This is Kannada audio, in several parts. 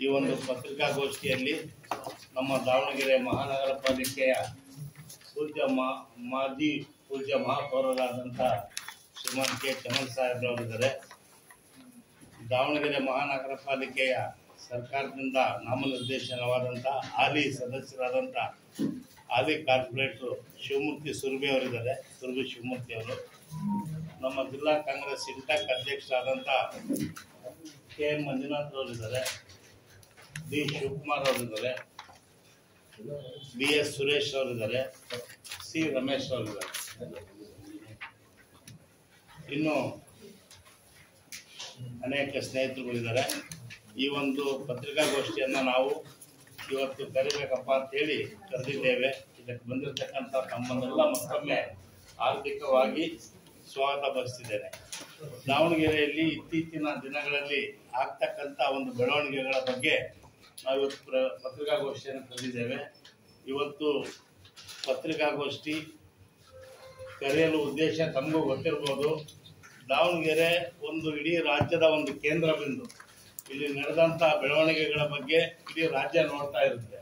ಈ ಒಂದು ಪತ್ರಿಕಾಗೋಷ್ಠಿಯಲ್ಲಿ ನಮ್ಮ ದಾವಣಗೆರೆ ಮಹಾನಗರ ಪಾಲಿಕೆಯ ಮಾಜಿ ಪೂಜ್ಯ ಮಹಾಪೌರರಾದಂಥ ಶ್ರೀಮಾನ್ ಕೆ ಕಮಲ್ ಸಾಹೇಬ್ರವರಿದ್ದಾರೆ. ದಾವಣಗೆರೆ ಮಹಾನಗರ ಪಾಲಿಕೆಯ ಸರ್ಕಾರದಿಂದ ನಾಮನಿರ್ದೇಶನವಾದಂಥ ಹಾಲಿ ಸದಸ್ಯರಾದಂಥ ಹಾಲಿ ಕಾರ್ಪೊರೇಟರ್ ಶಿವಮೂರ್ತಿ ಸುರ್ಬಿ ಅವರಿದ್ದಾರೆ. ಸುರ್ಬಿ ಶಿವಮೂರ್ತಿ ಅವರು. ನಮ್ಮ ಜಿಲ್ಲಾ ಕಾಂಗ್ರೆಸ್ ಇಂಟಕ್ ಅಧ್ಯಕ್ಷರಾದಂಥ ಕೆ ಎನ್ ಮಂಜುನಾಥ್ ಅವರಿದ್ದಾರೆ. ಡಿ ಶಿವಕುಮಾರ್ ಅವರಿದ್ದಾರೆ. ಬಿ ಎಸ್ ಸುರೇಶ್ ಅವರಿದ್ದಾರೆ. ಸಿ ರಮೇಶ್ ಅವರಿದ್ದಾರೆ. ಇನ್ನು ಅನೇಕ ಸ್ನೇಹಿತರುಗಳಿದ್ದಾರೆ. ಈ ಒಂದು ಪತ್ರಿಕಾಗೋಷ್ಠಿಯನ್ನು ನಾವು ಇವತ್ತು ಕರಿಬೇಕಪ್ಪ ಅಂತೇಳಿ ಕರೆದಿದ್ದೇವೆ. ಇದಕ್ಕೆ ಬಂದಿರತಕ್ಕಂಥ ತಮ್ಮನ್ನೆಲ್ಲ ಮತ್ತೊಮ್ಮೆ ಆರ್ಥಿಕವಾಗಿ ಸ್ವಾಗತ ಬಯಸ್ತಿದ್ದೇನೆ. ದಾವಣಗೆರೆಯಲ್ಲಿ ಇತ್ತೀಚಿನ ದಿನಗಳಲ್ಲಿ ಆಗ್ತಕ್ಕಂಥ ಒಂದು ಬೆಳವಣಿಗೆಗಳ ಬಗ್ಗೆ ನಾವು ಇವತ್ತು ಪತ್ರಿಕಾಗೋಷ್ಠಿಯನ್ನು ಕರೆದಿದ್ದೇವೆ. ಇವತ್ತು ಪತ್ರಿಕಾಗೋಷ್ಠಿ ಕರೆಯಲು ಉದ್ದೇಶ ತಮಗೂ ಗೊತ್ತಿರ್ಬೋದು. ದಾವಣಗೆರೆ ಒಂದು ಇಡೀ ರಾಜ್ಯದ ಒಂದು ಕೇಂದ್ರ ಬಿಂದು. ಇಲ್ಲಿ ನಡೆದಂಥ ಬೆಳವಣಿಗೆಗಳ ಬಗ್ಗೆ ಇಡೀ ರಾಜ್ಯ ನೋಡ್ತಾ ಇರುತ್ತೆ.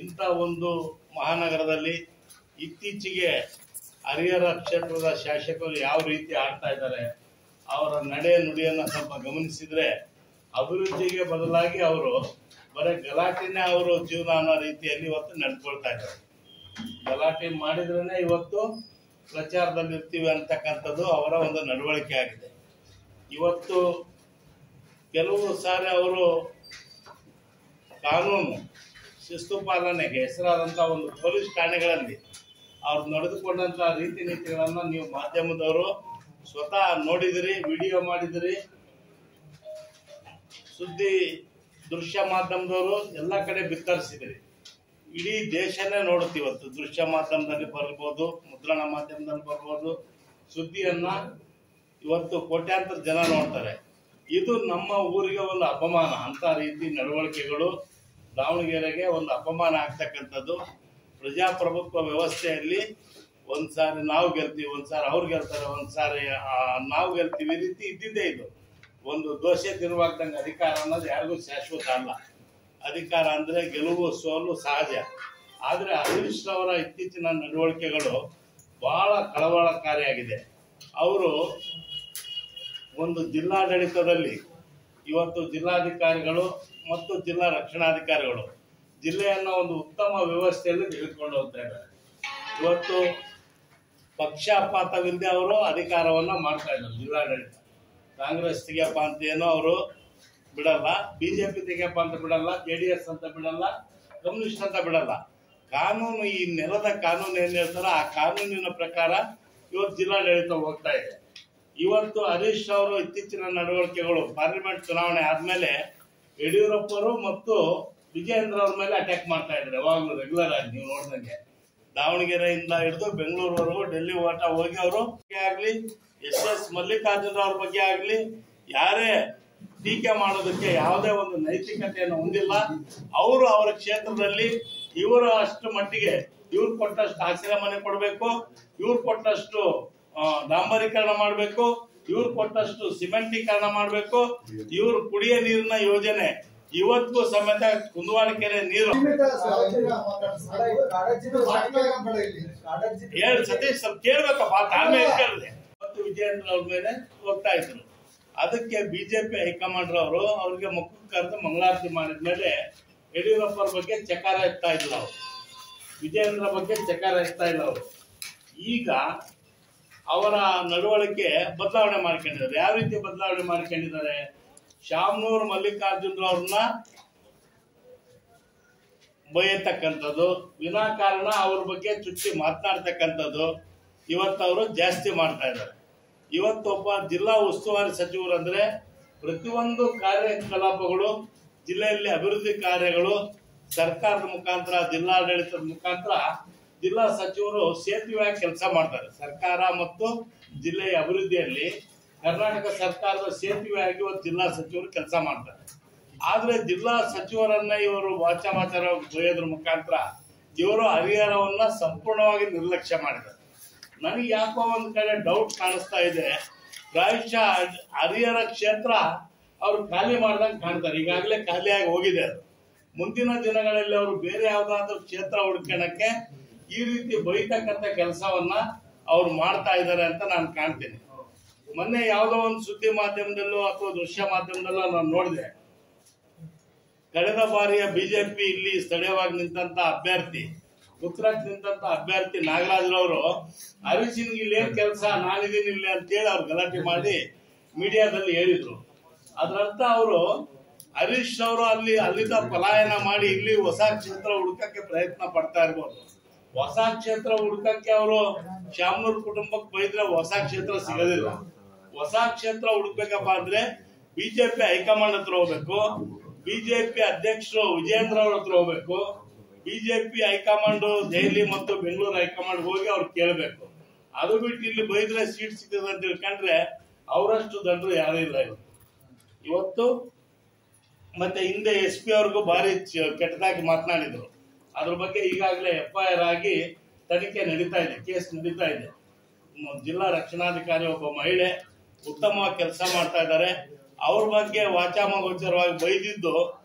ಇಂಥ ಒಂದು ಮಹಾನಗರದಲ್ಲಿ ಇತ್ತೀಚೆಗೆ ಹರಿಹರ ಕ್ಷೇತ್ರದ ಶಾಸಕರು ಯಾವ ರೀತಿ ಆಡ್ತಾ ಇದ್ದಾರೆ, ಅವರ ನಡೆ ನುಡಿಯನ್ನು ಸ್ವಲ್ಪ ಗಮನಿಸಿದ್ರೆ ಅಭಿವೃದ್ಧಿಗೆ ಬದಲಾಗಿ ಅವರು ಬರೀ ಗಲಾಟೆನೇ ಅವರು ಜೀವನ ಅನ್ನೋ ರೀತಿಯಲ್ಲಿ ಇವತ್ತು ನಡ್ಕೊಳ್ತಾ ಇದ್ದಾರೆ. ಗಲಾಟೆ ಮಾಡಿದ್ರೇನೆ ಇವತ್ತು ಪ್ರಚಾರದಲ್ಲಿ ಇರ್ತೀವಿ ಅಂತಕ್ಕಂಥದ್ದು ಅವರ ಒಂದು ನಡವಳಿಕೆ ಆಗಿದೆ. ಇವತ್ತು ಕೆಲವು ಸಾರಿ ಅವರು ಕಾನೂನು ಶಿಸ್ತು ಪಾಲನೆಗೆ ಹೆಸರಾದಂಥ ಒಂದು ಪೊಲೀಸ್ ಠಾಣೆಗಳಲ್ಲಿ ಅವ್ರು ನಡೆದುಕೊಂಡಂಥ ರೀತಿ ನೀತಿಗಳನ್ನು ನೀವು ಮಾಧ್ಯಮದವರು ಸ್ವತಃ ನೋಡಿದಿರಿ, ವಿಡಿಯೋ ಮಾಡಿದಿರಿ. ಸುದ್ದಿ ದೃಶ್ಯ ಮಾಧ್ಯಮದವರು ಎಲ್ಲ ಕಡೆ ಬಿತ್ತರಿಸಿದಿರಿ. ಇಡೀ ದೇಶನೇ ನೋಡುತ್ತೆ. ಇವತ್ತು ದೃಶ್ಯ ಮಾಧ್ಯಮದಲ್ಲಿ ಬರ್ಬೋದು, ಮುದ್ರಣ ಮಾಧ್ಯಮದಲ್ಲಿ ಬರ್ಬೋದು. ಸುದ್ದಿಯನ್ನ ಇವತ್ತು ಕೋಟ್ಯಾಂತರ ಜನ ನೋಡ್ತಾರೆ. ಇದು ನಮ್ಮ ಊರಿಗೆ ಒಂದು ಅಪಮಾನ. ಅಂತ ರೀತಿ ನಡವಳಿಕೆಗಳು ದಾವಣಗೆರೆಗೆ ಒಂದು ಅಪಮಾನ ಆಗ್ತಕ್ಕಂಥದ್ದು. ಪ್ರಜಾಪ್ರಭುತ್ವ ವ್ಯವಸ್ಥೆಯಲ್ಲಿ ಒಂದ್ಸಾರಿ ನಾವು ಗೆಲ್ತೀವಿ, ಒಂದ್ಸಾರಿ ಅವ್ರು ಗೆಲ್ತಾರೆ, ಒಂದ್ಸಾರಿ ನಾವು ಗೆಲ್ತೀವಿ. ಈ ರೀತಿ ಇದ್ದಿದ್ದೇ ಇದು. ಒಂದು ದೋಷೆ ತಿರುವಾಗ್ದಂಗೆ ಅಧಿಕಾರ ಅನ್ನೋದು ಯಾರಿಗೂ ಶಾಶ್ವತ ಅಲ್ಲ. ಅಧಿಕಾರ ಅಂದ್ರೆ ಗೆಲುವು ಸೋಲು ಸಹಜ. ಆದ್ರೆ ಹರೀಶ್ ಅವರ ಇತ್ತೀಚಿನ ನಡವಳಿಕೆಗಳು ಬಹಳ ಕಳವಳಕಾರಿಯಾಗಿದೆ. ಅವರು ಒಂದು ಜಿಲ್ಲಾಡಳಿತದಲ್ಲಿ ಇವತ್ತು ಜಿಲ್ಲಾಧಿಕಾರಿಗಳು ಮತ್ತು ಜಿಲ್ಲಾ ರಕ್ಷಣಾಧಿಕಾರಿಗಳು ಜಿಲ್ಲೆಯನ್ನ ಒಂದು ಉತ್ತಮ ವ್ಯವಸ್ಥೆಯಲ್ಲಿ ತೆಗೆದುಕೊಂಡು ಹೋಗ್ತಾ ಇದ್ದಾರೆ. ಇವತ್ತು ಪಕ್ಷಪಾತವಿಲ್ಲದೆ ಅವರು ಅಧಿಕಾರವನ್ನ ಮಾಡ್ತಾ ಇದ್ದಾರೆ. ಜಿಲ್ಲಾಡಳಿತ ಕಾಂಗ್ರೆಸ್ ತೆಗಿಯಪ್ಪ ಅಂತ ಏನೋ ಅವರು ಬಿಡಲ್ಲ, ಬಿಜೆಪಿ ತೆಗಿಯಪ್ಪ ಅಂತ ಬಿಡಲ್ಲ, JDS ಅಂತ ಬಿಡಲ್ಲ, ಕಮ್ಯುನಿಸ್ಟ್ ಅಂತ ಬಿಡಲ್ಲ. ಕಾನೂನು, ಈ ನೆಲದ ಕಾನೂನು ಏನ್ ಹೇಳ್ತಾರ ಆ ಕಾನೂನಿನ ಪ್ರಕಾರ ಇವತ್ತು ಜಿಲ್ಲಾಡಳಿತ ಹೋಗ್ತಾ ಇದೆ. ಇವತ್ತು ಹರೀಶ್ ಅವರು ಇತ್ತೀಚಿನ ನಡವಳಿಕೆಗಳು ಪಾರ್ಲಿಮೆಂಟ್ ಚುನಾವಣೆ ಆದ್ಮೇಲೆ ಯಡಿಯೂರಪ್ಪರು ಮತ್ತು ವಿಜಯೇಂದ್ರ ಅವ್ರ ಮೇಲೆ ಅಟ್ಯಾಕ್ ಮಾಡ್ತಾ ಇದ್ದಾರೆ. ಯಾವಾಗಲೂ ರೆಗ್ಯುಲರ್ ಆಗಿ ನೀವು ನೋಡಿದಂಗೆ ದಾವಣಗೆರೆಯಿಂದ ಹಿಡಿದು ಬೆಂಗಳೂರುವರೆಗೂ ಡೆಲ್ಲಿ ಓಟ ಹೋಗಿ ಅವರು ಆಗ್ಲಿ, SS ಮಲ್ಲಿಕಾರ್ಜುನ ಅವ್ರ ಬಗ್ಗೆ ಆಗ್ಲಿ ಯಾರೇ ಟೀಕೆ ಮಾಡೋದಕ್ಕೆ ಯಾವುದೇ ಒಂದು ನೈತಿಕತೆಯನ್ನು ಹೊಂದಿಲ್ಲ. ಅವರು ಅವರ ಕ್ಷೇತ್ರದಲ್ಲಿ ಇವರು ಅಷ್ಟು ಮಟ್ಟಿಗೆ ಇವ್ರು ಕೊಟ್ಟಷ್ಟು ಆಶ್ರಯ ಮನೆ ಕೊಡಬೇಕು, ಇವ್ರು ಕೊಟ್ಟಷ್ಟು ಡಾಂಬರೀಕರಣ ಮಾಡಬೇಕು, ಇವ್ರು ಕೊಟ್ಟಷ್ಟು ಸಿಮೆಂಟೀಕರಣ ಮಾಡಬೇಕು, ಇವ್ರು ಕುಡಿಯ ನೀರಿನ ಯೋಜನೆ ಇವತ್ತಿಗೂ ಸಮೇತ ಕುಂದವಾಡ ಕೆರೆ ನೀರು ಹೇಳಿ ಸತೀಶ್ ಸ್ವಲ್ಪ ಕೇಳ್ಬೇಕಪ್ಪ, ತಾಳ್ಮೆ ಕೇಳಿದೆ. ಮತ್ತು ವಿಜಯೇಂದ್ರ ಅವ್ರ ಮೇಲೆ ಹೋಗ್ತಾ ಇದ್ರು. ಅದಕ್ಕೆ ಬಿಜೆಪಿ ಹೈಕಮಾಂಡ್ ಅವರು ಅವ್ರಿಗೆ ಮುಖಕ್ಕೆ ಕರೆದು ಮಂಗಳಾರತಿ ಮಾಡಿದ್ಮೇಲೆ ಯಡಿಯೂರಪ್ಪರ ಬಗ್ಗೆ ಚಕಾರ ಎತ್ತಾ ಇಲ್ಲ ಅವರು, ವಿಜಯೇಂದ್ರ ಬಗ್ಗೆ ಚಕಾರ ಎತ್ತಾ ಇಲ್ಲ ಅವರು. ಈಗ ಅವರ ನಡವಳಿಕೆ ಬದಲಾವಣೆ ಮಾಡ್ಕೊಂಡಿದ್ದಾರೆ. ಯಾವ ರೀತಿ ಬದಲಾವಣೆ ಮಾಡ್ಕೊಂಡಿದ್ದಾರೆ? ಶಾಮನೂರು ಮಲ್ಲಿಕಾರ್ಜುನ್ ಅವ್ರನ್ನ ಬೈಯತಕ್ಕಂಥದ್ದು, ವಿನಾಕಾರಣ ಅವ್ರ ಬಗ್ಗೆ ಚುಚ್ಚಿ ಮಾತನಾಡ್ತಕ್ಕಂಥದ್ದು ಇವತ್ತು ಅವರು ಜಾಸ್ತಿ ಮಾಡ್ತಾ ಇದ್ದಾರೆ. ಇವತ್ತೊಬ್ಬ ಜಿಲ್ಲಾ ಉಸ್ತುವಾರಿ ಸಚಿವರು ಅಂದ್ರೆ ಪ್ರತಿಯೊಂದು ಕಾರ್ಯಕಲಾಪಗಳು ಜಿಲ್ಲೆಯಲ್ಲಿ ಅಭಿವೃದ್ಧಿ ಕಾರ್ಯಗಳು ಸರ್ಕಾರದ ಮುಖಾಂತರ, ಜಿಲ್ಲಾಡಳಿತದ ಮುಖಾಂತರ ಜಿಲ್ಲಾ ಸಚಿವರು ಸೇತುವೆಯಾಗಿ ಕೆಲಸ ಮಾಡ್ತಾರೆ. ಸರ್ಕಾರ ಮತ್ತು ಜಿಲ್ಲೆಯ ಅಭಿವೃದ್ಧಿಯಲ್ಲಿ ಕರ್ನಾಟಕ ಸರ್ಕಾರದ ಸೇತುವೆಯಾಗಿ ಇವತ್ತು ಜಿಲ್ಲಾ ಸಚಿವರು ಕೆಲಸ ಮಾಡ್ತಾರೆ. ಆದ್ರೆ ಜಿಲ್ಲಾ ಸಚಿವರನ್ನ ಇವರು ವಾಚಾಮಾಚಾರ ಬರೆಯೋದ್ರ ಮುಖಾಂತರ ಇವರು ಹರಿಹರವನ್ನ ಸಂಪೂರ್ಣವಾಗಿ ನಿರ್ಲಕ್ಷ್ಯ ಮಾಡಿದ್ದಾರೆ. ನನಗೆ ಯಾಕೋ ಒಂದ್ ಕಡೆ ಡೌಟ್ ಕಾಣಿಸ್ತಾ ಇದೆ. ಪ್ರಾಯಶಃ ಹರಿಹರ ಕ್ಷೇತ್ರ ಅವ್ರು ಖಾಲಿ ಮಾಡ್ದಂಗೆ ಕಾಣ್ತಾರೆ. ಈಗಾಗಲೇ ಖಾಲಿಯಾಗಿ ಹೋಗಿದೆ ಅದು. ಮುಂದಿನ ದಿನಗಳಲ್ಲಿ ಅವರು ಬೇರೆ ಯಾವ್ದಾದ್ರು ಕ್ಷೇತ್ರ ಹುಡ್ಕೊಳಕ್ಕೆ ಈ ರೀತಿ ಬೈತಕ್ಕಂಥ ಕೆಲಸವನ್ನ ಅವ್ರು ಮಾಡ್ತಾ ಇದ್ದಾರೆ ಅಂತ ನಾನು ಕಾಣ್ತೀನಿ. ಮೊನ್ನೆ ಯಾವುದೋ ಒಂದು ಸುದ್ದಿ ಮಾಧ್ಯಮದಲ್ಲೋ ಅಥವಾ ದೃಶ್ಯ ಮಾಧ್ಯಮದಲ್ಲೋ ನಾನು ನೋಡಿದೆ, ಕಳೆದ ಬಾರಿಯ ಬಿಜೆಪಿ ಇಲ್ಲಿ ಸ್ಥಳೀಯವಾಗಿ ನಿಂತ ಅಭ್ಯರ್ಥಿ, ಉತ್ತರಕ್ಕೆ ನಿಂತ ಅಭ್ಯರ್ಥಿ ನಾಗರಾಜ್ರವರು ಹರೀಶನ್ಗೆ ಇಲ್ಲಿ ಏನ್ ಕೆಲಸ, ನಾನಿದ್ದೀನಿ ಇಲ್ಲಿ ಅಂತೇಳಿ ಅವ್ರು ಗಲಾಟೆ ಮಾಡಿ ಮೀಡಿಯಾದಲ್ಲಿ ಹೇಳಿದ್ರು. ಅದರರ್ಥ ಅವರು ಹರೀಶ್ ಅವರು ಅಲ್ಲಿಂದ ಪಲಾಯನ ಮಾಡಿ ಇಲ್ಲಿ ಹೊಸ ಕ್ಷೇತ್ರ ಹುಡುಕಕ್ಕೆ ಪ್ರಯತ್ನ ಪಡ್ತಾ ಇರ್ಬೋದು. ಹೊಸ ಕ್ಷೇತ್ರ ಹುಡುಕಕ್ಕೆ ಅವರು ಶಾಮನೂರ್ ಕುಟುಂಬಕ್ಕೆ ಬೈದ್ರೆ ಹೊಸ ಕ್ಷೇತ್ರ ಸಿಗೋದಿಲ್ಲ. ಹೊಸ ಕ್ಷೇತ್ರ ಹುಡುಕ್ಬೇಕಪ್ಪ ಅಂದ್ರೆ ಬಿಜೆಪಿ ಹೈಕಮಾಂಡ್ ಹತ್ರ ಹೋಗ್ಬೇಕು, ಬಿಜೆಪಿ ಅಧ್ಯಕ್ಷರು ವಿಜೇಂದ್ರ ಅವ್ರ ಹತ್ರ ಹೋಗ್ಬೇಕು, ಬಿಜೆಪಿ ಹೈಕಮಾಂಡ್ ದೆಹಲಿ ಮತ್ತು ಬೆಂಗಳೂರು ಹೈಕಮಾಂಡ್ ಹೋಗಿ ಅವ್ರು ಕೇಳಬೇಕು. ಅದು ಬಿಟ್ಟು ಇಲ್ಲಿ ಬೈದ್ರೆ ಸೀಟ್ ಸಿಗ್ತದೆ ಅಂತ ತಿಳ್ಕೊಂಡ್ರೆ ಅವರಷ್ಟು ದಂಡರು ಯಾರು ಇಲ್ಲ ಇವತ್ತು. ಮತ್ತೆ ಹಿಂದೆ SP ಅವ್ರಿಗೂ ಭಾರಿ ಕೆಟ್ಟದಾಗಿ ಮಾತನಾಡಿದ್ರು. ಅದ್ರ ಬಗ್ಗೆ ಈಗಾಗಲೇ FIR ಆಗಿ ತನಿಖೆ ನಡೀತಾ ಇದೆ, ಕೇಸ್ ನಡೀತಾ ಇದೆ. ಜಿಲ್ಲಾ ರಕ್ಷಣಾಧಿಕಾರಿ ಒಬ್ಬ ಮಹಿಳೆ ಉತ್ತಮವಾಗಿ ಕೆಲಸ ಮಾಡ್ತಾ ಇದ್ದಾರೆ, ಅವ್ರ ಬಗ್ಗೆ ವಾಚಾಮಗೋಚರವಾಗಿ ಬೈದಿದ್ದು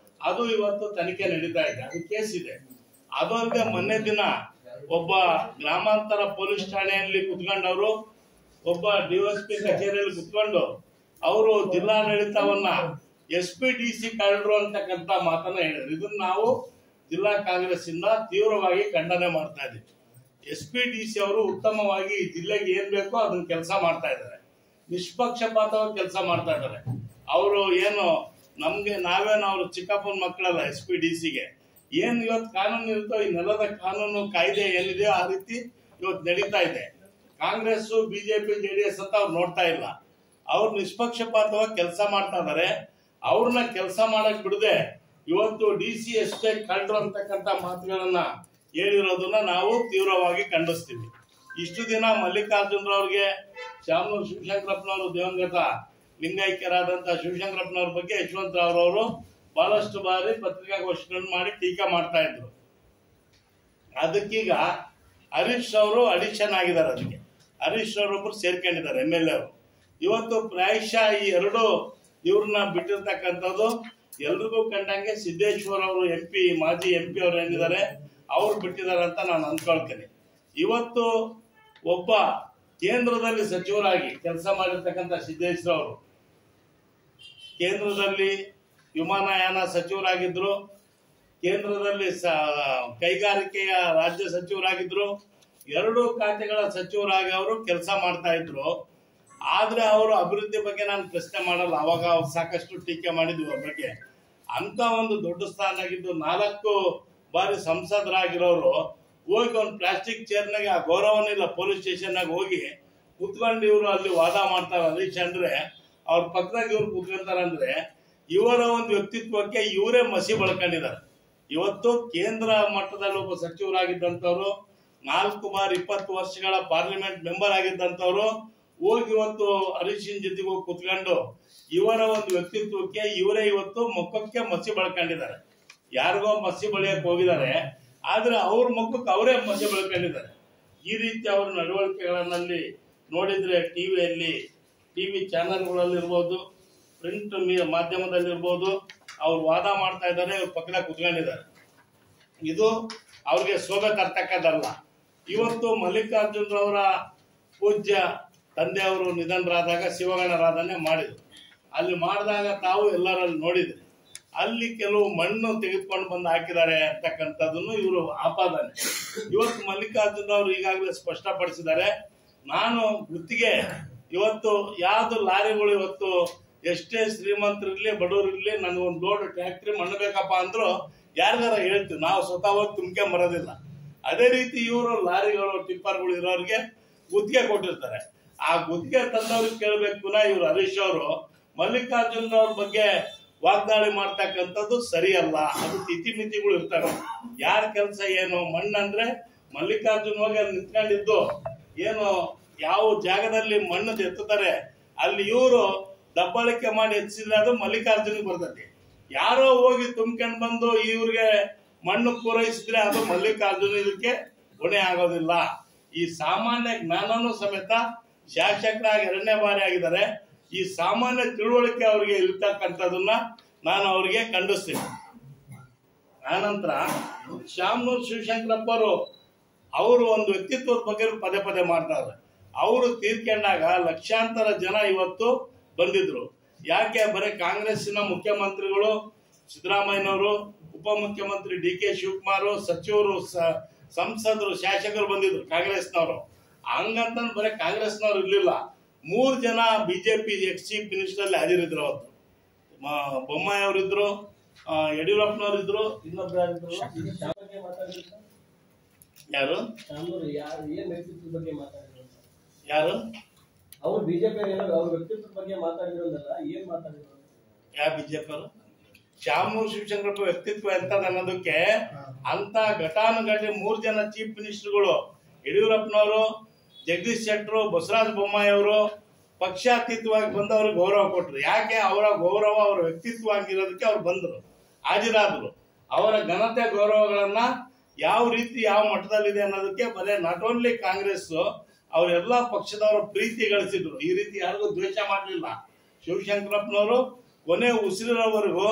ಅದು ಇವತ್ತು ತನಿಖೆ ನಡೀತಾ ಇದೆ, ಅದು ಕೇಸ್ ಇದೆ. ಅದು ಅಲ್ಲದೆ ಮೊನ್ನೆ ದಿನ ಒಬ್ಬ ಗ್ರಾಮಾಂತರ ಪೊಲೀಸ್ ಠಾಣೆಯಲ್ಲಿ ಕುತ್ಕೊಂಡವರು, ಒಬ್ಬ DSP ಕಚೇರಿಯಲ್ಲಿ ಕುತ್ಕೊಂಡು ಅವರು ಜಿಲ್ಲಾಡಳಿತವನ್ನ SPDC ಕಳ್ಳರು ಅಂತಕ್ಕಂಥ ಮಾತನ್ನ ಹೇಳಿದ್ರು. ಇದನ್ನ ನಾವು ಜಿಲ್ಲಾ ಕಾಂಗ್ರೆಸ್ ಇಂದ ತೀವ್ರವಾಗಿ ಖಂಡನೆ ಮಾಡ್ತಾ ಇದ್ದೀವಿ. SPDC ಅವರು ಉತ್ತಮವಾಗಿ ಈ ಜಿಲ್ಲೆಗೆ ಏನ್ ಬೇಕೋ ಅದನ್ನ ಕೆಲಸ ಮಾಡ್ತಾ ಇದ್ದಾರೆ, ನಿಷ್ಪಕ್ಷಪಾತವಾಗಿ ಕೆಲಸ ಮಾಡ್ತಾ ಇದ್ದಾರೆ. ಅವರು ಏನು ನಾವೇನು ಅವ್ರು ಚಿಕ್ಕಪ್ಪನ ಮಕ್ಕಳಲ್ಲ. SPDCಗೆ ಏನ್ ಇವತ್ತು ಕಾನೂನು ಇರುತ್ತೋ, ಈ ನೆಲದ ಕಾನೂನು ಕಾಯ್ದೆ ಏನಿದೆಯೋ ಆ ರೀತಿ ಇವತ್ತು ನಡೀತಾ ಇದೆ. ಕಾಂಗ್ರೆಸ್ BJP JDS ಅಂತ ಅವ್ರು ನೋಡ್ತಾ ಇಲ್ಲ, ಅವ್ರು ನಿಷ್ಪಕ್ಷಪಾತವಾಗಿ ಕೆಲಸ ಮಾಡ್ತಾ ಇದಾರೆ. ಅವ್ರನ್ನ ಕೆಲಸ ಮಾಡಕ್ ಬಿಡದೆ ಇವತ್ತು DC ಎಷ್ಟೇ ಕಳ್ಳರು ಅಂತಕ್ಕಂಥ ಮಾತುಗಳನ್ನ ಹೇಳಿರೋದನ್ನ ನಾವು ತೀವ್ರವಾಗಿ ಖಂಡಿಸ್ತೀವಿ. ಇಷ್ಟು ದಿನ ಮಲ್ಲಿಕಾರ್ಜುನರವ್ರಿಗೆ ಶಾಮನೂರು ಶಿವಶಂಕರಪ್ಪನವರು ದಿವಂಗತ ಲಿಂಗೈಕ್ಯರಾದಂತಹ ಶಿವಶಂಕರಪ್ಪನವ್ರ ಬಗ್ಗೆ ಯಶವಂತರಾವ್ ಅವರು ಬಹಳಷ್ಟು ಬಾರಿ ಪತ್ರಿಕಾಗೋಷ್ಠಿಗಳನ್ನು ಮಾಡಿ ಟೀಕಾ ಮಾಡ್ತಾ ಇದ್ರು. ಅದಕ್ಕೀಗ ಹರೀಶ್ ಅವರು ಅಡಿಷನ್ ಆಗಿದ್ದಾರೆ. ಅದಕ್ಕೆ ಹರೀಶ್ ಅವರೊಬ್ಬರು ಸೇರ್ಕೊಂಡಿದ್ದಾರೆ MLA ಅವರು. ಇವತ್ತು ಪ್ರಾಯಶಃ ಈ ಎರಡು ಇವ್ರನ್ನ ಬಿಟ್ಟಿರ್ತಕ್ಕಂಥದ್ದು ಎಲ್ರಿಗೂ ಕಂಡಂಗೆ ಸಿದ್ದೇಶ್ವರ್ ಅವರು ಮಾಜಿ MP ಅವರು ಏನಿದ್ದಾರೆ ಅವ್ರು ಬಿಟ್ಟಿದ್ದಾರೆ ಅಂತ ನಾನು ಅಂದ್ಕೊಳ್ತೇನೆ. ಇವತ್ತು ಒಬ್ಬ ಕೇಂದ್ರದಲ್ಲಿ ಸಚಿವರಾಗಿ ಕೆಲಸ ಮಾಡಿರ್ತಕ್ಕಂಥ ಸಿದ್ದೇಶ್ವರ್ ಅವರು ಕೇಂದ್ರದಲ್ಲಿ ವಿಮಾನಯಾನ ಸಚಿವರಾಗಿದ್ರು, ಕೇಂದ್ರದಲ್ಲಿ ಕೈಗಾರಿಕೆಯ ರಾಜ್ಯ ಸಚಿವರಾಗಿದ್ರು, ಎರಡು ಖಾತೆಗಳ ಸಚಿವರಾಗಿ ಅವರು ಕೆಲಸ ಮಾಡ್ತಾ ಇದ್ರು. ಆದ್ರೆ ಅವರು ಅಭಿವೃದ್ಧಿ ಬಗ್ಗೆ ನಾನು ಪ್ರಶ್ನೆ ಮಾಡಲ್ಲ, ಅವಾಗ ಸಾಕಷ್ಟು ಟೀಕೆ ಮಾಡಿದ್ವಿ ಅವ್ರ ಬಗ್ಗೆ. ಅಂತ ಒಂದು ದೊಡ್ಡ ಸ್ಥಾನದಾಗಿದ್ದು 4 ಬಾರಿ ಸಂಸದರಾಗಿರೋರು ಹೋಗಿ ಒಂದು ಪ್ಲಾಸ್ಟಿಕ್ ಚೇರ್ನಾಗ ಆ ಗೌರವನಿಲ್ಲ ಪೊಲೀಸ್ ಸ್ಟೇಷನ್ನಾಗ ಹೋಗಿ ಕುತ್ಕೊಂಡು ಇವರು ಅಲ್ಲಿ ವಾದ ಮಾಡ್ತಾರೆ. ಹರೀಶ್ ಅಂದ್ರೆ ಅವ್ರ ಪಕ್ಕದಾಗ ಇವ್ರು ಕುತ್ಕೊಂತಾರಂದ್ರೆ ಇವರ ಒಂದು ವ್ಯಕ್ತಿತ್ವಕ್ಕೆ ಇವರೇ ಮಸಿ ಬಳಕೊಂಡಿದ್ದಾರೆ. ಇವತ್ತು ಕೇಂದ್ರ ಮಟ್ಟದಲ್ಲಿ ಒಬ್ಬ ಸಚಿವರಾಗಿದ್ದಂಥವ್ರು, 4 ಬಾರಿ 20 ವರ್ಷಗಳ ಪಾರ್ಲಿಮೆಂಟ್ ಮೆಂಬರ್ ಆಗಿದ್ದಂಥವ್ರು ಹೋಗಿ ಇವತ್ತು ಹರೀಶನ್ ಜೊತೆಗೆ ಹೋಗಿ ಕುತ್ಕೊಂಡು ಇವರ ಒಂದು ವ್ಯಕ್ತಿತ್ವಕ್ಕೆ ಇವರೇ ಇವತ್ತು ಮುಖಕ್ಕೆ ಮಸಿ ಬಳಕೊಂಡಿದ್ದಾರೆ. ಯಾರಿಗೋ ಮಸಿ ಬಳಿಯಕ್ಕೆ ಹೋಗಿದ್ದಾರೆ, ಆದ್ರೆ ಅವ್ರ ಮುಖಕ್ಕೆ ಅವರೇ ಮಸಿ ಬಳಕೊಂಡಿದ್ದಾರೆ. ಈ ರೀತಿ ಅವರ ನಡವಳಿಕೆಗಳಲ್ಲಿ ನೋಡಿದ್ರೆ ಟಿವಿ ಚಾನೆಲ್ಗಳಲ್ಲಿರ್ಬೋದು, ಪ್ರಿಂಟ್ ಮಾಧ್ಯಮದಲ್ಲಿರ್ಬೋದು, ಅವ್ರು ವಾದ ಮಾಡ್ತಾ ಇದ್ದಾರೆ, ಇವ್ರ ಪಕ್ಕದಾಗ ಕುತ್ಕೊಂಡಿದ್ದಾರೆ. ಇದು ಅವ್ರಿಗೆ ಶೋಭೆ ತರ್ತಕ್ಕದ್ದಲ್ಲ. ಇವತ್ತು ಮಲ್ಲಿಕಾರ್ಜುನರವರ ಪೂಜ್ಯ ತಂದೆಯವರು ನಿಧನರಾದಾಗ ಶಿವಗಣರಾಧನೆ ಮಾಡಿದ್ರು. ಅಲ್ಲಿ ಮಾಡಿದಾಗ ತಾವು ಎಲ್ಲರಲ್ಲಿ ನೋಡಿದ್ರಿ, ಅಲ್ಲಿ ಕೆಲವು ಮಣ್ಣು ತೆಗೆದುಕೊಂಡು ಬಂದು ಹಾಕಿದ್ದಾರೆ ಅಂತಕ್ಕಂಥದ್ದನ್ನು ಇವರು ಆಪಾದನೆ. ಇವತ್ತು ಮಲ್ಲಿಕಾರ್ಜುನರವರು ಈಗಾಗಲೇ ಸ್ಪಷ್ಟಪಡಿಸಿದ್ದಾರೆ, ನಾನು ಗುತ್ತಿಗೆ ಇವತ್ತು ಯಾವ್ದು ಲಾರಿಗಳು ಇವತ್ತು ಎಷ್ಟೇ ಶ್ರೀಮಂತರಿರ್ಲಿ ಬಡವರಿರ್ಲಿ ನನಗೊಂದು ಲೋಡ್ ಟ್ಯಾಕ್ಟ್ರಿ ಮಣ್ಣು ಬೇಕಪ್ಪ ಅಂದ್ರು ಯಾರಿಗಾರ ಹೇಳ್ತೀವಿ, ನಾವು ಸ್ವತಃ ಹೋಗಿ ತುಂಬ್ಕೊಂಡ್ ಬರೋದಿಲ್ಲ. ಅದೇ ರೀತಿ ಇವರು ಲಾರಿಗಳು ಟಿಪ್ಪರ್ಗಳು ಇರೋರಿಗೆ ಗುತ್ತಿಗೆ ಕೊಟ್ಟಿರ್ತಾರೆ. ಆ ಗುತ್ತಿಗೆ ತಂದವ್ರಿಗೆ ಕೇಳಬೇಕು. ಪುನಃ ಇವರು ಹರೀಶ್ ಅವರು ಮಲ್ಲಿಕಾರ್ಜುನರವ್ರ ಬಗ್ಗೆ ವಾಗ್ದಾಳಿ ಮಾಡ್ತಕ್ಕಂಥದ್ದು ಸರಿಯಲ್ಲ. ಅದು ತಿಥಿಮಿತಿಗಳು ಇರ್ತವೆ. ಯಾರ ಕೆಲಸ ಏನು, ಮಣ್ಣಂದ್ರೆ ಮಲ್ಲಿಕಾರ್ಜುನ್ ಹೋಗಿ ಅಲ್ಲಿ ನಿಂತ್ಕೊಂಡಿದ್ದು ಏನು ಯಾವ ಜಾಗದಲ್ಲಿ ಮಣ್ಣು ಎತ್ತುತ್ತಾರೆ ಅಲ್ಲಿ ಇವರು ದಬ್ಬಾಳಿಕೆ ಮಾಡಿ ಎತ್ತಿಸಿದ್ರೆ ಅದು ಮಲ್ಲಿಕಾರ್ಜುನ್ ಬರ್ತದೆ. ಯಾರೋ ಹೋಗಿ ತುಂಬ್ಕೊಂಡು ಬಂದು ಇವ್ರಿಗೆ ಮಣ್ಣು ಪೂರೈಸಿದ್ರೆ ಅದು ಮಲ್ಲಿಕಾರ್ಜುನ್ ಇದಕ್ಕೆ ಹೊಣೆ ಆಗೋದಿಲ್ಲ. ಈ ಸಾಮಾನ್ಯ ಜ್ಞಾನನೂ ಸಮೇತ ಶಾಸಕರಾಗಿ 2ನೇ ಬಾರಿ ಆಗಿದ್ದಾರೆ. ಈ ಸಾಮಾನ್ಯ ತಿಳುವಳಿಕೆ ಅವರಿಗೆ ಇರ್ತಕ್ಕಂಥದನ್ನ ನಾನು ಅವರಿಗೆ ಖಂಡಿಸ್ತೀನಿ. ಆನಂತರ ಶಾಮನೂರು ಶಿವಶಂಕರಪ್ಪ ಅವರು ಒಂದು ವ್ಯಕ್ತಿತ್ವದ ಬಗ್ಗೆ ಪದೇ ಪದೇ ಮಾಡ್ತಾರೆ. ಅವರು ತೀರ್ಕೊಂಡಾಗ ಲಕ್ಷಾಂತರ ಜನ ಇವತ್ತು ಬಂದಿದ್ರು. ಯಾಕೆ ಬರೀ ಕಾಂಗ್ರೆಸ್ಸಿನ ಮುಖ್ಯಮಂತ್ರಿಗಳು ಸಿದ್ದರಾಮಯ್ಯನವರು, ಉಪಮುಖ್ಯಮಂತ್ರಿ DK ಶಿವಕುಮಾರ್, ಸಚಿವರು, ಸಂಸದರು, ಶಾಸಕರು ಬಂದಿದ್ರು ಕಾಂಗ್ರೆಸ್ನವರು. ಹಂಗಂತ ಬರೀ ಕಾಂಗ್ರೆಸ್ನವ್ರು ಇರ್ಲಿಲ್ಲ. 3 ಜನ ಬಿಜೆಪಿ ಎಕ್ಸ್ ಚೀಫ್ ಮಿನಿಸ್ಟರ್ ಅಲ್ಲಿ ಹಾಜರಿದ್ರು. ಅವತ್ತು ಬೊಮ್ಮಾಯಿ ಅವರಿದ್ರು, ಯಡಿಯೂರಪ್ಪನವರು ಇದ್ರು, ಇನ್ನೊಬ್ರು ಯಾರು ಯಾರು ಅವ್ರು ಬಿಜೆಪಿ ಅವ್ರ ವ್ಯಕ್ತಿತ್ವದ ಬಗ್ಗೆ ಮಾತಾಡಿರೋದಲ್ಲ, ಏನ್ ಮಾತಾಡಿದ್ರು? ಯಾವ ಬಿಜೆಪಿ ಅವರು? ಶಾಮನೂರು ಶಿವಶಂಕರಪ್ಪ ವ್ಯಕ್ತಿತ್ವ ಎಂತದ ಅನ್ನೋದಕ್ಕೆ ಅಂತ ಘಟಾನುಘಟಿ 3 ಜನ ಚೀಫ್ ಮಿನಿಸ್ಟರ್ಗಳು, ಯಡಿಯೂರಪ್ಪನವರು, ಜಗದೀಶ್ ಶೆಟ್ಟರು, ಬಸವರಾಜ ಬೊಮ್ಮಾಯಿ ಅವರು ಪಕ್ಷಾತೀತವಾಗಿ ಬಂದು ಅವ್ರಿಗೆ ಗೌರವ ಕೊಟ್ಟರು. ಯಾಕೆ? ಅವರ ಗೌರವ, ಅವರ ವ್ಯಕ್ತಿತ್ವ ಆಗಿರೋದಕ್ಕೆ ಅವ್ರು ಬಂದರು, ಹಾಜರಾದ್ರು. ಅವರ ಘನತೆ ಗೌರವಗಳನ್ನ ಯಾವ ರೀತಿ ಯಾವ ಮಟ್ಟದಲ್ಲಿದೆ ಅನ್ನೋದಕ್ಕೆ ಬರೀ ನಾಟ್ ಓನ್ಲಿ ಕಾಂಗ್ರೆಸ್, ಅವರೆಲ್ಲ ಪಕ್ಷದವರ ಪ್ರೀತಿ ಗಳಿಸಿದ್ರು. ಈ ರೀತಿ ಯಾರಿಗೂ ದ್ವೇಷ ಮಾಡಲಿಲ್ಲ. ಶಿವಶಂಕರಪ್ಪನವರು ಕೊನೆ ಉಸಿರಿನವರೆಗೂ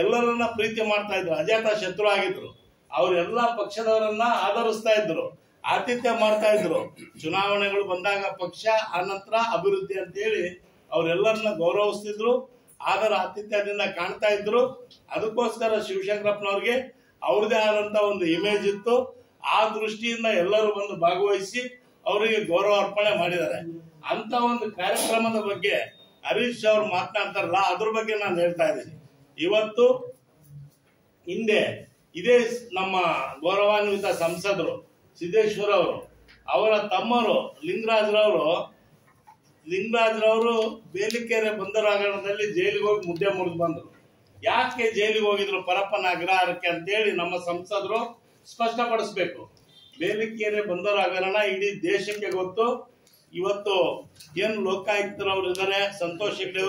ಎಲ್ಲರನ್ನ ಪ್ರೀತಿ ಮಾಡ್ತಾ ಇದ್ರು, ಅಜಾತ ಶತ್ರು ಆಗಿದ್ರು. ಅವರೆಲ್ಲ ಪಕ್ಷದವರನ್ನ ಆಧರಿಸ್ತಾ ಇದ್ರು, ಆತಿಥ್ಯ ಮಾಡ್ತಾ ಇದ್ರು. ಚುನಾವಣೆಗಳು ಬಂದಾಗ ಪಕ್ಷ, ಆನಂತರ ಅಭಿವೃದ್ಧಿ ಅಂತೇಳಿ ಅವರೆಲ್ಲರನ್ನ ಗೌರವಿಸ್ತಿದ್ರು, ಆದರ ಆತಿಥ್ಯದಿಂದ ಕಾಣ್ತಾ ಇದ್ರು. ಅದಕ್ಕೋಸ್ಕರ ಶಿವಶಂಕರಪ್ಪನವ್ರಿಗೆ ಅವ್ರದೇ ಆದಂತ ಒಂದು ಇಮೇಜ್ ಇತ್ತು. ಆ ದೃಷ್ಟಿಯಿಂದ ಎಲ್ಲರೂ ಬಂದು ಭಾಗವಹಿಸಿ ಅವರಿಗೆ ಗೌರವ ಅರ್ಪಣೆ ಮಾಡಿದ್ದಾರೆ. ಅಂತ ಒಂದು ಕಾರ್ಯಕ್ರಮದ ಬಗ್ಗೆ ಹರೀಶ್ ಅವರು ಮಾತನಾಡ್ತಾರಲ್ಲ, ಅದ್ರ ಬಗ್ಗೆ ನಾನು ಹೇಳ್ತಾ ಇದ್ದೀನಿ. ಇವತ್ತು ಹಿಂದೆ ಇದೇ ನಮ್ಮ ಗೌರವಾನ್ವಿತ ಸಂಸದರು ಸಿದ್ದೇಶ್ವರ ಅವರು, ಅವರ ತಮ್ಮರು ಲಿಂಗರಾಜ್ರವರು ಬೇಲಿಕೆರೆ ಬಂದರು ಹಗರಣದಲ್ಲಿ ಜೈಲಿಗೆ ಹೋಗಿ ಮುದ್ದೆ ಮುರಿದು ಬಂದರು. ಯಾಕೆ ಜೈಲಿಗೆ ಹೋಗಿದ್ರು ಪರಪ್ಪನ ಅಗ್ರಹಾರಕ್ಕೆ ಅಂತೇಳಿ ನಮ್ಮ ಸಂಸದರು ಸ್ಪಷ್ಟಪಡಿಸಬೇಕು. ಬೇಲಿಕೆರೆ ಬಂದರು ಹಗರಣ ಇಡೀ ದೇಶಕ್ಕೆ ಗೊತ್ತು. ಇವತ್ತು ಏನು ಲೋಕಾಯುಕ್ತರವರು ಇದ್ದಾರೆ, ಸಂತೋಷ್ ಹೆಗ್ಡೆ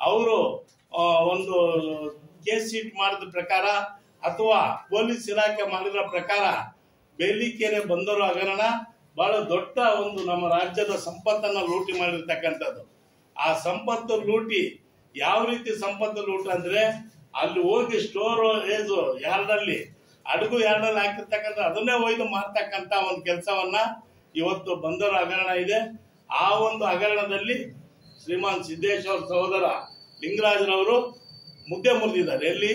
ಅವರು ಒಂದು ಕೇಸ್ ಶೀಟ್ ಮಾಡಿದ ಪ್ರಕಾರ ಅಥವಾ ಪೊಲೀಸ್ ಇಲಾಖೆ ಮಾಡಿರೋ ಪ್ರಕಾರ ಬೇಲಿಕೆರೆ ಬಂದರು ಹಗರಣ ಬಹಳ ದೊಡ್ಡ ಒಂದು ನಮ್ಮ ರಾಜ್ಯದ ಸಂಪತ್ತನ್ನು ಲೂಟಿ ಮಾಡಿರ್ತಕ್ಕಂಥದ್ದು. ಆ ಸಂಪತ್ತು ಲೂಟಿ, ಯಾವ ರೀತಿ ಸಂಪತ್ತು ಲೂಟ ಅಂದ್ರೆ, ಅಲ್ಲಿ ಹೋಗಿ ಸ್ಟೋರೇಜ್ ಯಾರ್ಡಲ್ಲಿ, ಅಡುಗು ಯಾರ್ಡಲ್ಲಿ ಹಾಕಿರ್ತಕ್ಕಂಥ ಅದನ್ನೇ ಒಯ್ದು ಮಾರ್ತಕ್ಕಂಥ ಒಂದು ಕೆಲಸವನ್ನ ಇವತ್ತು ಬಂದರು ಹಗರಣ ಇದೆ. ಆ ಒಂದು ಹಗರಣದಲ್ಲಿ ಶ್ರೀಮಾನ್ ಸಿದ್ದೇಶ್ವರ ಸಹೋದರ ಲಿಂಗರಾಜ್ರವರು ಮುದ್ದೆ ಮುರಿದಿದ್ದಾರೆ. ಎಲ್ಲಿ?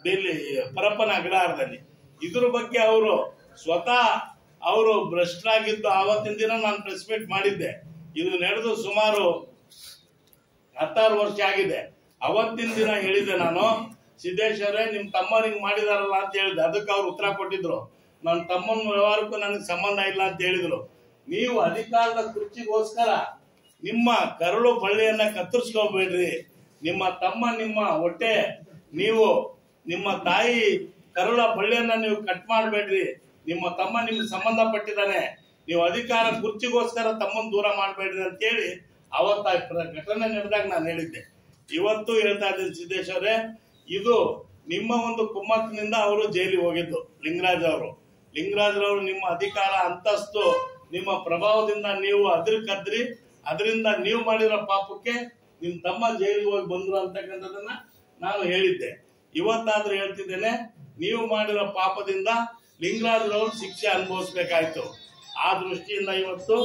ಡೆಲ್ಲಿ ಪರಪ್ಪನ ಅಗ್ರಹಾರದಲ್ಲಿ. ಇದ್ರ ಬಗ್ಗೆ ಅವರು ಸ್ವತಃ ಅವರು ಭ್ರಷ್ಟರಾಗಿದ್ದು ಆವತ್ತಿನ ದಿನ ನಾನು ಪ್ರೆಸ್ ಮೀಟ್ ಮಾಡಿದ್ದೆ. ಇದು ನಡೆದು ಸುಮಾರು 16 ವರ್ಷ ಆಗಿದೆ. ಅವತ್ತಿನ ದಿನ ಹೇಳಿದೆ ನಾನು, ಸಿದ್ದೇಶ್ವರೇ ನಿಮ್ ತಮ್ಮನಿಗೆ ಮಾಡಿದಾರಲ್ಲ ಅಂತ ಹೇಳಿದೆ. ಅದಕ್ಕೆ ಅವ್ರು ಉತ್ತರ ಕೊಟ್ಟಿದ್ರು, ನನ್ನ ತಮ್ಮನ ವ್ಯವಹಾರಕ್ಕೂ ನನಗೆ ಸಂಬಂಧ ಇಲ್ಲ ಅಂತ ಹೇಳಿದ್ರು. ನೀವು ಅಧಿಕಾರದ ಕುರ್ಚಿಗೋಸ್ಕರ ನಿಮ್ಮ ಕರಳು ಬಳ್ಳಿಯನ್ನ ಕತ್ತರಿಸ್ಕೋಬೇಡ್ರಿ. ನಿಮ್ಮ ತಮ್ಮ ನಿಮ್ಮ ಹೊಟ್ಟೆ, ನೀವು ನಿಮ್ಮ ತಾಯಿ ಕರುಳ ಬಳ್ಳಿಯನ್ನ ನೀವು ಕಟ್ ಮಾಡಬೇಡ್ರಿ. ನಿಮ್ಮ ತಮ್ಮ ನಿಮ್ಗೆ ಸಂಬಂಧಪಟ್ಟಿದ್ದಾನೆ, ನೀವು ಅಧಿಕಾರ ಕುರ್ಚಿಗೋಸ್ಕರ ತಮ್ಮನ್ನು ದೂರ ಮಾಡಬೇಡ್ರಿ ಅಂತೇಳಿ ಅವತ್ತ ಘಟನೆ ನಡೆದಾಗ ನಾನು ಹೇಳಿದ್ದೆ. ಇವತ್ತು ಹೇಳ್ತಾ ಇದ್ದೀನಿ ಸಿದ್ದೇಶ್ವರೇ, ಇದು ನಿಮ್ಮ ಒಂದು ಕುಮ್ಮಕ್ಕಿನಿಂದ ಅವರು ಜೈಲಿಗೆ ಹೋಗಿದ್ದು. ಲಿಂಗರಾಜ್ರವರು ನಿಮ್ಮ ಅಧಿಕಾರ ಅಂತಸ್ತು, ನಿಮ್ಮ ಪ್ರಭಾವದಿಂದ ನೀವು ಕದ್ರಿ, ಅದರಿಂದ ನೀವು ಮಾಡಿರೋ ಪಾಪಕ್ಕೆ ನಿಮ್ ತಮ್ಮ ಜೈಲಿಗೆ ಹೋಗಿ ಬಂದ್ರು ಅಂತಕ್ಕಂಥದನ್ನ ನಾನು ಹೇಳಿದ್ದೆ. ಇವತ್ತಾದ್ರೂ ಹೇಳ್ತಿದ್ದೇನೆ, ನೀವು ಮಾಡಿರೋ ಪಾಪದಿಂದ ಲಿಂಗರಾಜ್ರವರು ಶಿಕ್ಷೆ ಅನುಭವಿಸ್ಬೇಕಾಯ್ತು. ಆ ದೃಷ್ಟಿಯಿಂದ ಇವತ್ತು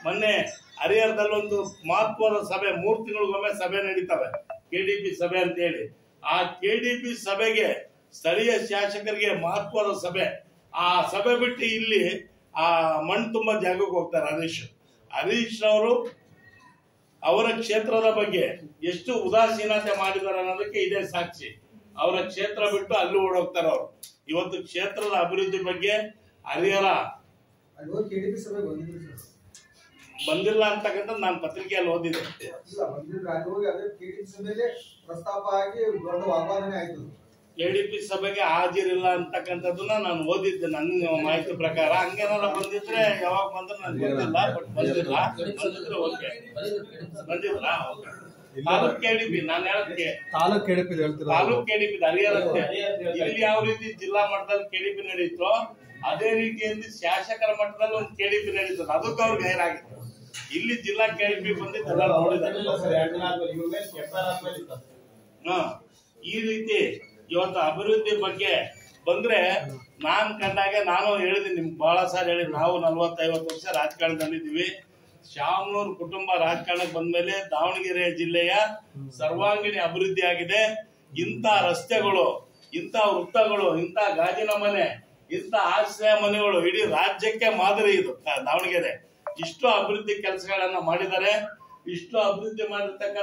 ಮೊನ್ನೆ ಹರಿಹರದಲ್ಲಿ ಒಂದು ಮಹತ್ವದ ಸಭೆ, 3 ತಿಂಗಳಿಗೊಮ್ಮೆ ಸಭೆ ನಡೀತವೆ, KDP ಸಭೆ ಅಂತ ಹೇಳಿ. ಆ KDP ಸಭೆಗೆ ಸ್ಥಳೀಯ ಶಾಸಕರಿಗೆ ಮಹತ್ವದ ಸಭೆ. ಆ ಸಭೆ ಬಿಟ್ಟು ಇಲ್ಲಿ ಆ ಮಣ್ಣು ತುಂಬಾ ಜಾಗಕ್ಕೆ ಹೋಗ್ತಾರೆ ಹರೀಶ್ ಅವರು. ಅವರ ಕ್ಷೇತ್ರದ ಬಗ್ಗೆ ಎಷ್ಟು ಉದಾಸೀನತೆ ಮಾಡಿದ್ದಾರೆ ಅನ್ನೋದಕ್ಕೆ ಇದೇ ಸಾಕ್ಷಿ. ಅವರ ಕ್ಷೇತ್ರ ಬಿಟ್ಟು ಅಲ್ಲಿ ಓಡೋಗ್ತಾರೆ ಅವರು. ಇವತ್ತು ಕ್ಷೇತ್ರದ ಅಭಿವೃದ್ಧಿ ಬಗ್ಗೆ ಹರಿಹರ ಬಂದಿಲ್ಲ ಅಂತಕ್ಕಂಥ ನಾನು ಪತ್ರಿಕೆಯಲ್ಲಿ ಓದಿದ್ದೆ. KDP ಸಭೆಗೆ ಹಾಜರಿಲ್ಲ ಅಂತಕ್ಕಂಥದ್ದನ್ನ ನಾನು ಓದಿದ್ದೆ ನನ್ನ ಮಾಹಿತಿ ಪ್ರಕಾರ. ಹಂಗೇನಾರ ಬಂದಿದ್ರೆ ಯಾವಾಗ ಬಂದ್ರೆ ನನಗೆ ಗೊತ್ತಿಲ್ಲ, ಬಟ್ ಬಂದಿದ್ರೆ ಓಕೆ, ಬಂದಿಲ್ಲ. ತಾಲೂಕ್ KDP ನಾನು ಹೇಳಕ್ಕೆ ತಾಲೂಕ್ KDP ಹರಿಹರಕ್ಕೆ ಇಲ್ಲಿ ಯಾವ ರೀತಿ ಜಿಲ್ಲಾ ಮಟ್ಟದಲ್ಲಿ KDP ನಡೀತೋ ಅದೇ ರೀತಿಯಲ್ಲಿ ಶಾಸಕರ ಮಟ್ಟದಲ್ಲಿ ಒಂದು KDP ನಡೀತದೆ. ಅದಕ್ಕೆ ಅವ್ರಿಗೆ ಗೈರಾಗಿತ್ತು. ಇಲ್ಲಿ ಜಿಲ್ಲಾ ಕೆಡಿಪಿ ಬಂದಿದ್ದೆಲ್ಲ ನೋಡಿದ್ದಾರೆ. ಈ ರೀತಿ ಇವತ್ತು ಅಭಿವೃದ್ಧಿ ಬಗ್ಗೆ ಬಂದ್ರೆ ನಾನ್ ಕಂಡಾಗ ನಾನು ಹೇಳಿದೀನಿ, ನಿಮ್ಗೆ ಬಹಳ ಸಾರಿ ಹೇಳಿ, ನಾವು 40-50 ವರ್ಷ ರಾಜಕಾರಣದಲ್ಲಿದ್ದೀವಿ. ಶಾಮನೂರು ಕುಟುಂಬ ರಾಜಕಾರಣಕ್ಕೆ ಬಂದ್ಮೇಲೆ ದಾವಣಗೆರೆ ಜಿಲ್ಲೆಯ ಸರ್ವಾಂಗೀಣ ಅಭಿವೃದ್ಧಿ ಆಗಿದೆ. ಇಂಥ ರಸ್ತೆಗಳು, ಇಂಥ ವೃತ್ತಗಳು, ಇಂಥ ಗಾಜಿನ ಮನೆ, ಇಂಥ ಆಶ್ರಯ ಮನೆಗಳು ಇಡೀ ರಾಜ್ಯಕ್ಕೆ ಮಾದರಿ. ಇದು ದಾವಣಗೆರೆ ಇಷ್ಟು ಅಭಿವೃದ್ಧಿ ಕೆಲಸಗಳನ್ನ ಮಾಡಿದ್ದಾರೆ. ಇಷ್ಟು ಅಭಿವೃದ್ಧಿ ಮಾಡಿರ್ತಕ್ಕಂಥ